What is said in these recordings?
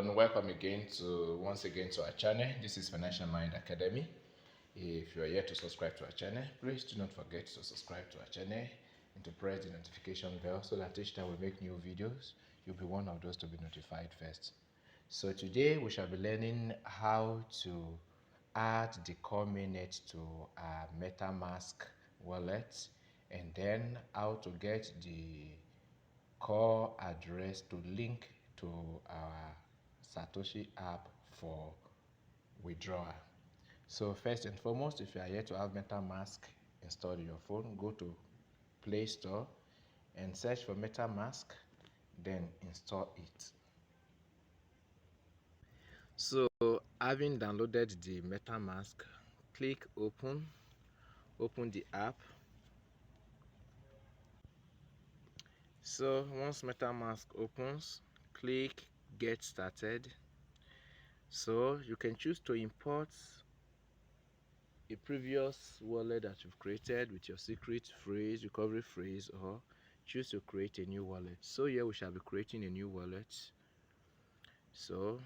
everyone, welcome again once again to our channel. This is Financial Mind Academy. If you are yet to subscribe to our channel, please do not forget to subscribe to our channel and to press the notification bell so that each time we make new videos, you'll be one of those to be notified first. So today we shall be learning how to add the core mainnet to our Metamask wallet, and then how to get the core address to link to our Satoshi app for withdrawal. So first and foremost, if you are yet to have Metamask installed on your phone, go to Play Store and search for Metamask, then install it. So having downloaded the Metamask, click open the app. So once Metamask opens, click get started. So you can choose to import a previous wallet that you've created with your secret phrase, recovery phrase, or choose to create a new wallet. So here we shall be creating a new wallet. So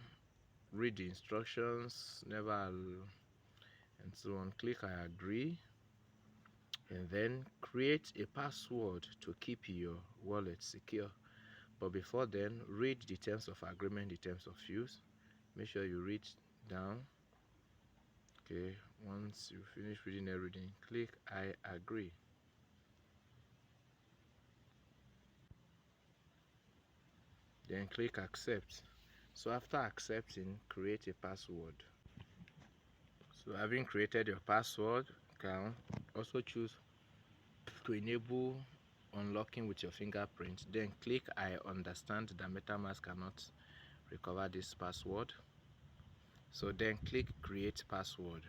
read the instructions, and so on. Click I agree, and then create a password to keep your wallet secure. But before then, read the terms of agreement, the terms of use. Make sure you read down. Okay, once you finish reading everything, click I agree. Then click accept. So after accepting, create a password. So having created your password, you can also choose to enable unlocking with your fingerprint. Then click I understand that MetaMask cannot recover this password. So then click create password.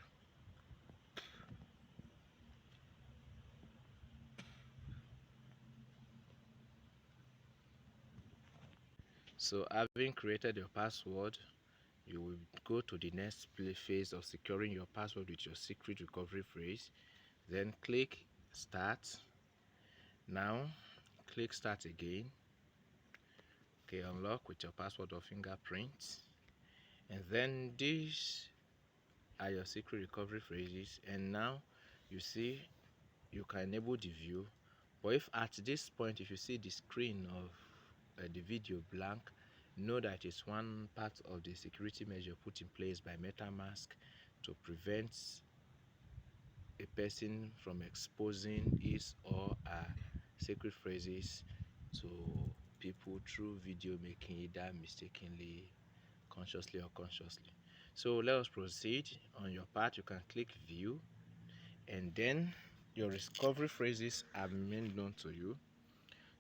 So having created your password, you will go to the next phase of securing your password with your secret recovery phrase. Then click start. Now click start again. Okay, unlock with your password or fingerprint, and then these are your secret recovery phrases. And now you see you can enable the view, but if at this point if you see the screen of the video blank, know that it's one part of the security measure put in place by MetaMask to prevent a person from exposing his or her secret phrases to people through video making, either mistakenly, consciously or consciously. So let us proceed. On your part, you can click view, and then your recovery phrases are made known to you.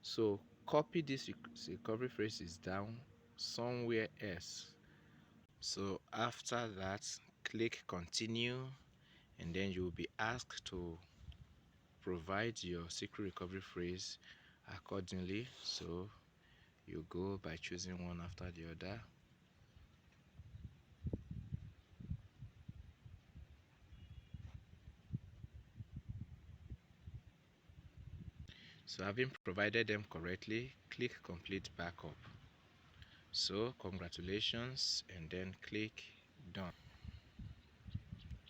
So copy these recovery phrases down somewhere else. So after that, click continue, and then you will be asked to provide your secret recovery phrase accordingly. So you go by choosing one after the other. So having provided them correctly, click complete backup. So congratulations, and then click done.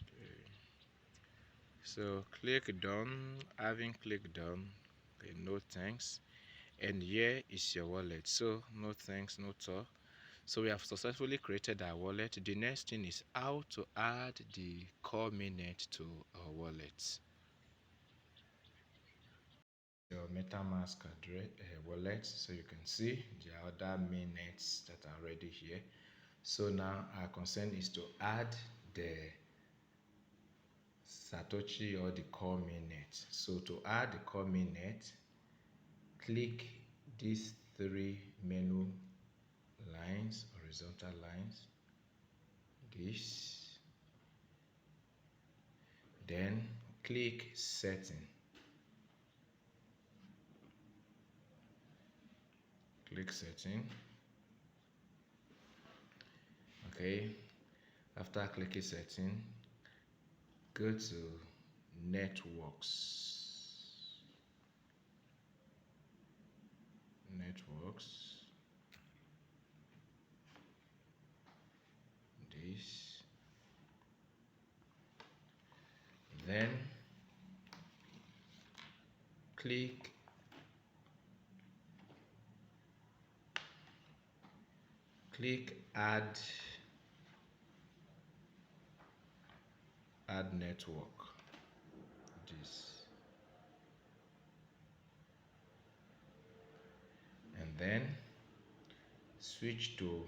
Okay. So click done. Having clicked done, okay, no thanks, and here is your wallet. So no thanks, no talk. So we have successfully created our wallet. The next thing is how to add the core mainnet to our wallet. Your MetaMask address, wallet, so you can see the other mainnets that are already here. So now our concern is to add the Satoshi or the core mainnet. So to add the core mainnet, click these three menu lines, horizontal lines, this, then click setting. Click setting. Okay, after clicking setting, go to networks, click add network, this, and then switch to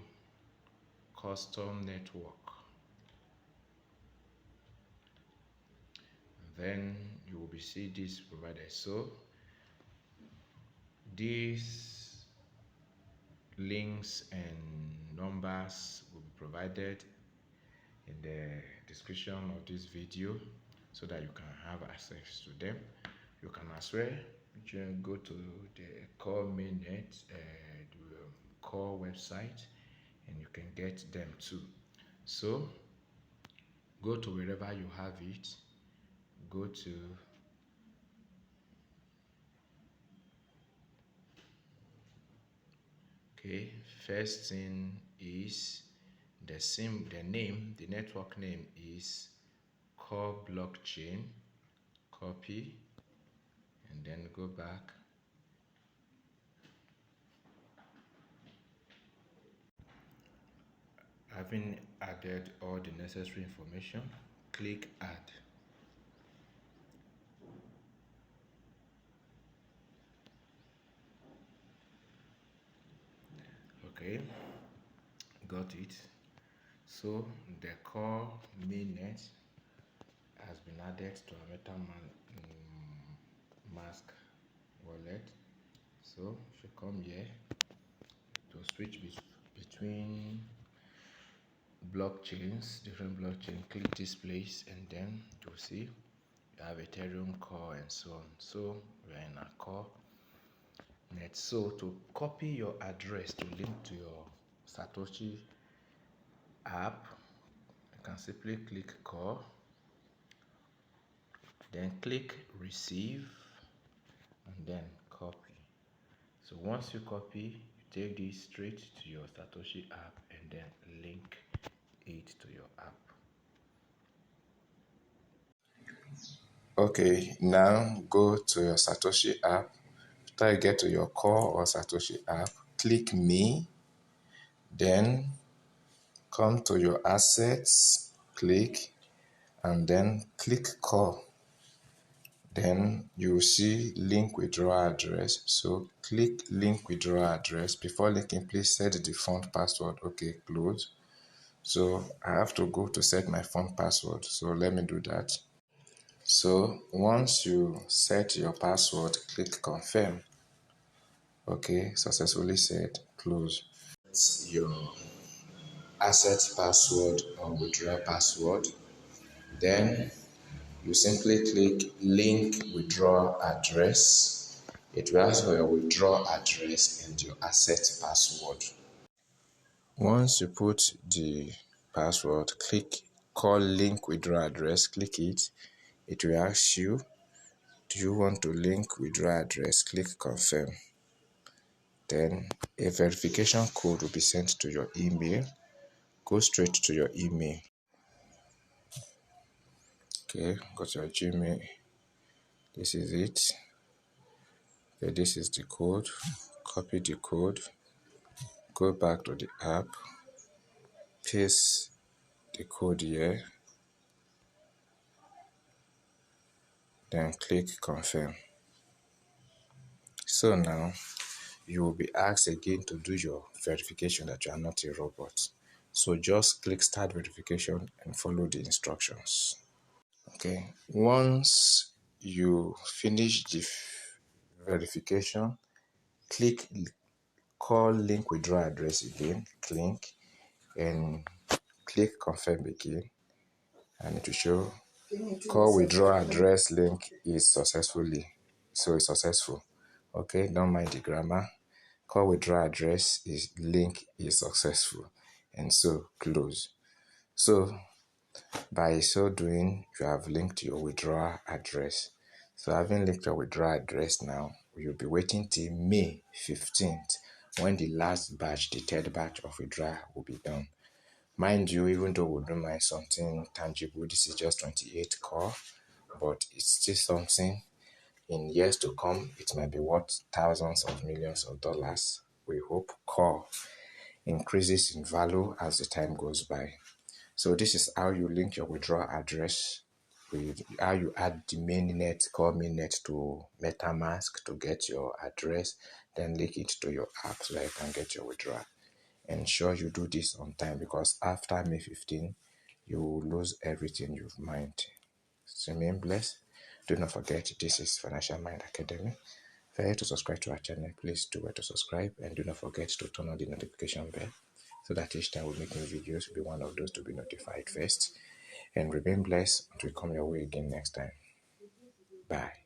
custom network. Then you will be see this provided. So these links and numbers will be provided in the description of this video so that you can have access to them. You can as well go to the core mainnet, the core website, and you can get them too. So go to wherever you have it, go to first thing is the name, the network name is core blockchain. Copy and then go back. Having added all the necessary information, click add. Okay, got it. So the core mainnet has been added to a Metamask wallet. So if you come here to switch between blockchains, different blockchain, click this place and then you'll see you have Ethereum core and so on. So we are in a core net. So to copy your address to link to your Satoshi app, you can simply click core, then click receive and then copy. So once you copy, you take this straight to your Satoshi app and then link it to your app. Okay, now go to your Satoshi app. After you get to your core or Satoshi app, click me, then come to your assets, click, and then click core. Then you will see link withdrawal address. So click link withdrawal address. Before linking, please set the font password. Okay, close. So I have to go to set my font password. So let me do that. So once you set your password, click confirm. Okay, successfully set, close. Your asset password or withdrawal password. Then you simply click link withdrawal address. It will ask for your withdrawal address and your asset password. Once you put the password, click call link withdrawal address, click it. It will ask you, do you want to link withdrawal address? Click confirm. Then a verification code will be sent to your email. Go straight to your email. Okay, go to your Gmail. This is it. Okay, this is the code. Copy the code. Go back to the app. Paste the code here. Then click confirm. So now you will be asked again to do your verification that you are not a robot. So just click start verification and follow the instructions. Okay, once you finish the verification, click call link withdrawal address again, click and click confirm again, and it will show call withdrawal address link is successfully, so it's successful. Okay, don't mind the grammar. Call withdrawal address is link is successful, and so close. So by so doing, you have linked your withdrawal address. So having linked your withdrawal address now, you'll be waiting till May 15th when the last batch, the third batch of withdrawal will be done. Mind you, even though we don't mind something tangible, this is just 28 core, but it's still something In years to come, it might be worth thousands of millions of dollars. We hope core increases in value as the time goes by. So this is how you link your withdrawal address with how you add the mainnet, core mainnet to Metamask to get your address, then link it to your app so that you can get your withdrawal. Ensure you do this on time because after May 15, you will lose everything you've mined. So remain blessed. Do not forget this is Financial Mind Academy. For you to subscribe to our channel, please do where to subscribe and do not forget to turn on the notification bell so that each time we make new videos, you'll be one of those to be notified first. And remain blessed until we come your way again next time. Bye.